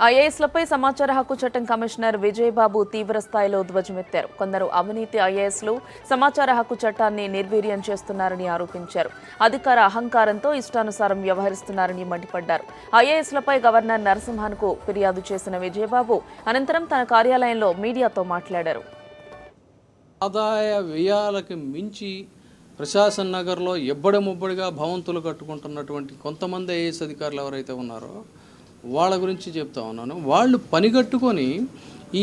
ఐఏఎస్లపై సమాచార హక్కు చట్టం కమిషనర్ విజయబాబు తీవ్ర స్థాయిలో ధ్వజమెత్తారు. కొందరు అవినీతి ఐఏఎస్లు సమాచార హక్కు చట్టాన్ని నిర్వీర్యం చేస్తున్నారని ఆరోపించారు. అధికార అహంకారంతో ఇష్టానుసారం వ్యవహరిస్తున్నారని మండిపడ్డారు. ఐఏఎస్లపై గవర్నర్ నరసింహన్కు ఫిర్యాదు చేసిన విజయబాబు అనంతరం తన కార్యాలయంలో మీడియాతో మాట్లాడారు. ఆదాయ వ్యయాలకు మించి ప్రశాసన్ నగర్లో ఎబ్బడముబ్బడిగా భవంతులు కట్టుకుంటున్నటువంటి కొంతమంది ఐఏఎస్ అధికారులు ఎవరైతే ఉన్నారో వాళ్ళ గురించి చెప్తా ఉన్నాను. వాళ్ళు పనిగట్టుకొని ఈ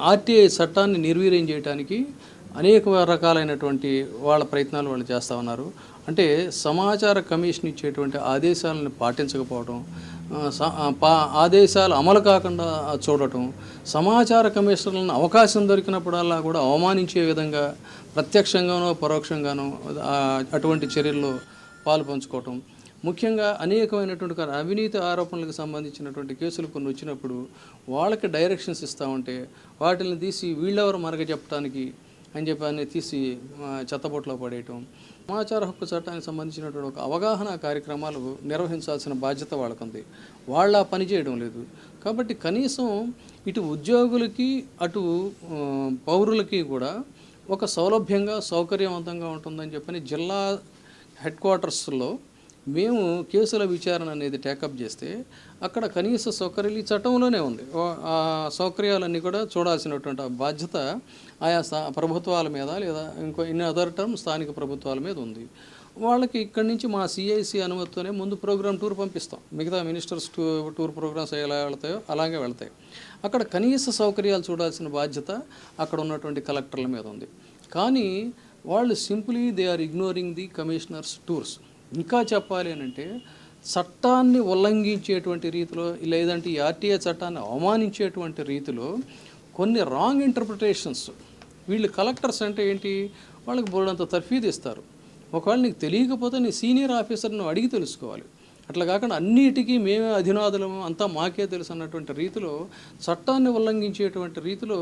ఆర్టీఐ చట్టాన్ని నిర్వీర్యం చేయడానికి అనేక రకాలైనటువంటి వాళ్ళ ప్రయత్నాలు వాళ్ళు చేస్తూ ఉన్నారు. అంటే సమాచార కమిషన్ ఇచ్చేటువంటి ఆదేశాలను పాటించకపోవడం, ఆదేశాలు అమలు కాకుండా చూడటం, సమాచార కమిషనర్లను అవకాశం దొరికినప్పుడల్లా కూడా అవమానించే విధంగా ప్రత్యక్షంగానో పరోక్షంగానో అటువంటి చర్యల్లో పాలు పంచుకోవటం, ముఖ్యంగా అనేకమైనటువంటి అవినీతి ఆరోపణలకు సంబంధించినటువంటి కేసులు కొన్ని వచ్చినప్పుడు వాళ్ళకి డైరెక్షన్స్ ఇస్తూ ఉంటే వాటిని తీసి వీళ్ళెవరు మరగ చెప్పడానికి అని చెప్పి తీసి చెత్తబొట్లో పడేయటం. సమాచార హక్కు చట్టానికి సంబంధించినటువంటి ఒక అవగాహన కార్యక్రమాలు నిర్వహించాల్సిన బాధ్యత వాళ్ళకుంది. వాళ్ళ పని చేయడం లేదు. కాబట్టి కనీసం ఇటు ఉద్యోగులకి అటు పౌరులకి కూడా ఒక సౌలభ్యంగా సౌకర్యవంతంగా ఉంటుందని చెప్పని జిల్లా హెడ్ క్వార్టర్స్లో మేము కేసుల విచారణ అనేది టేకప్ చేస్తే అక్కడ కనీస సౌకర్యాలు ఈ చట్టంలోనే ఉంది. ఆ సౌకర్యాలన్నీ కూడా చూడాల్సినటువంటి బాధ్యత ఆయా ప్రభుత్వాల మీద లేదా ఇంకో ఇన్ అదర్ టర్మ్ స్థానిక ప్రభుత్వాల మీద ఉంది. వాళ్ళకి ఇక్కడి నుంచి మా సిఐసి అనుమతితోనే ముందు ప్రోగ్రామ్ టూర్ పంపిస్తాం. మిగతా మినిస్టర్స్ టూర్ ప్రోగ్రామ్స్ ఎలా వెళ్తాయో అలాగే వెళ్తాయి. అక్కడ కనీస సౌకర్యాలు చూడాల్సిన బాధ్యత అక్కడ ఉన్నటువంటి కలెక్టర్ల మీద ఉంది. కానీ వాళ్ళు simply they are ignoring the commissioners tours. ఇంకా చెప్పాలి అని అంటే చట్టాన్ని ఉల్లంఘించేటువంటి రీతిలో లేదంటే ఈ ఆర్టీఐ చట్టాన్ని అవమానించేటువంటి రీతిలో కొన్ని రాంగ్ ఇంటర్ప్రిటేషన్స్. వీళ్ళు కలెక్టర్స్ అంటే ఏంటి, వాళ్ళకి బోర్డంత తర్ఫీదు ఇస్తారు. ఒకవేళ నీకు తెలియకపోతే నీ సీనియర్ ఆఫీసర్ను అడిగి తెలుసుకోవాలి. అట్లా కాకుండా అన్నిటికీ మేమే అధినాదులము అంతా మాకే తెలుసు అన్నటువంటి రీతిలో చట్టాన్ని ఉల్లంఘించేటువంటి రీతిలో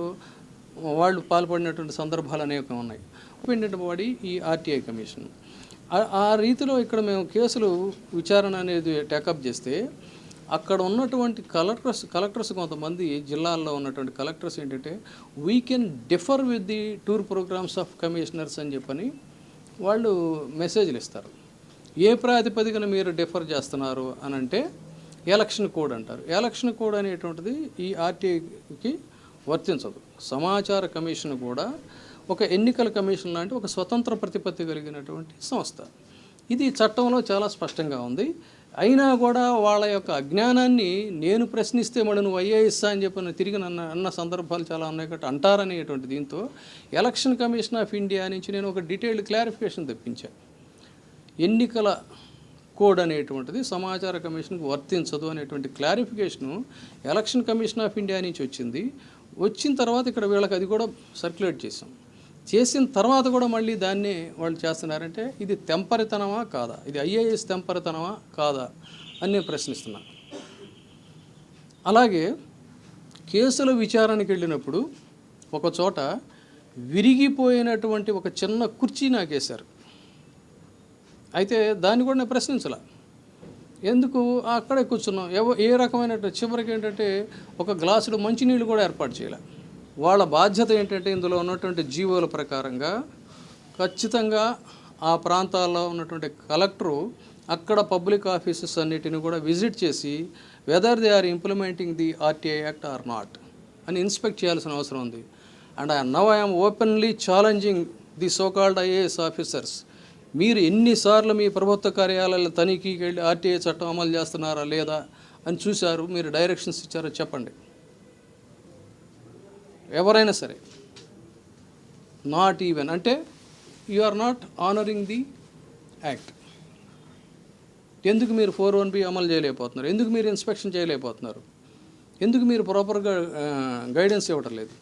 వాళ్ళు పాల్పడినటువంటి సందర్భాలు అనేకం ఉన్నాయి. ఇండిపెండెంట్ బాడీ ఈ ఆర్టీఐ కమిషన్. ఆ రీతిలో ఇక్కడ మేము కేసులు విచారణ అనేది టేకప్ చేస్తే అక్కడ ఉన్నటువంటి కలెక్టర్స్ కొంతమంది జిల్లాల్లో ఉన్నటువంటి కలెక్టర్స్ ఏంటంటే we can differ with the tour programmes of commissioners అని చెప్పని వాళ్ళు మెసేజ్లు ఇస్తారు. ఏ ప్రాతిపదికన మీరు డిఫర్ చేస్తున్నారు అని అంటే ఎలక్షన్ కోడ్ అంటారు. ఎలక్షన్ కోడ్ అనేటువంటిది ఈ ఆర్టీఐకి వర్తించదు. సమాచార కమిషన్ కూడా ఒక ఎన్నికల కమిషన్ లాంటి ఒక స్వతంత్ర ప్రతిపత్తి కలిగినటువంటి సంస్థ. ఇది చట్టంలో చాలా స్పష్టంగా ఉంది. అయినా కూడా వాళ్ళ యొక్క అజ్ఞానాన్ని నేను ప్రశ్నిస్తే మళ్ళీ నువ్వు ఐఏఎస్ అని చెప్పి తిరిగి అన్న సందర్భాలు చాలా ఉన్నాయి కాబట్టి అంటారనేటువంటి దీంతో ఎలక్షన్ కమిషన్ ఆఫ్ ఇండియా నుంచి నేను ఒక డీటెయిల్డ్ క్లారిఫికేషన్ తెప్పించాను. ఎన్నికల కోడ్ అనేటువంటిది సమాచార కమిషన్కి వర్తించదు అనేటువంటి clarification election commission of India నుంచి వచ్చింది. వచ్చిన తర్వాత ఇక్కడ వీళ్ళకి అది కూడా సర్క్యులేట్ చేసిన తర్వాత కూడా మళ్ళీ దాన్ని వాళ్ళు చేస్తున్నారంటే ఇది తెంపరితనమా కాదా, ఇది ఐఏఎస్ తెంపరితనమా కాదా అని నేను ప్రశ్నిస్తున్నాను. అలాగే కేసుల విచారణకి వెళ్ళినప్పుడు ఒక చోట విరిగిపోయినటువంటి ఒక చిన్న కుర్చీ నాకేశారు. అయితే దాన్ని కూడా నేను ప్రశ్నించాల. ఎందుకు అక్కడే కూర్చున్నాం, ఏ రకమైన చివరికి ఏంటంటే ఒక గ్లాసులో మంచినీళ్ళు కూడా ఏర్పాటు చేయాలి. వాళ్ళ బాధ్యత ఏంటంటే ఇందులో ఉన్నటువంటి జీవోల ప్రకారంగా ఖచ్చితంగా ఆ ప్రాంతాల్లో ఉన్నటువంటి కలెక్టరు అక్కడ పబ్లిక్ ఆఫీసెస్ అన్నిటిని కూడా విజిట్ చేసి whether they are implementing the RTI act or not అని ఇన్స్పెక్ట్ చేయాల్సిన అవసరం ఉంది. And now I'm openly challenging the so called IAS officers. మీరు ఎన్నిసార్లు మీ ప్రభుత్వ కార్యాలయాల తనిఖీకి వెళ్ళి ఆర్టీఐ చట్టం అమలు చేస్తున్నారా లేదా అని చూశారు, మీరు డైరెక్షన్స్ ఇచ్చారో చెప్పండి. ఎవరైనా సరే నాట్ ఈవెన్ అంటే you are not honouring the act. ఎందుకు మీరు 4(1)B అమలు చేయలేకపోతున్నారు, ఎందుకు మీరు ఇన్స్పెక్షన్ చేయలేకపోతున్నారు, ఎందుకు మీరు ప్రాపర్గా గైడెన్స్ ఇవ్వటం లేదు.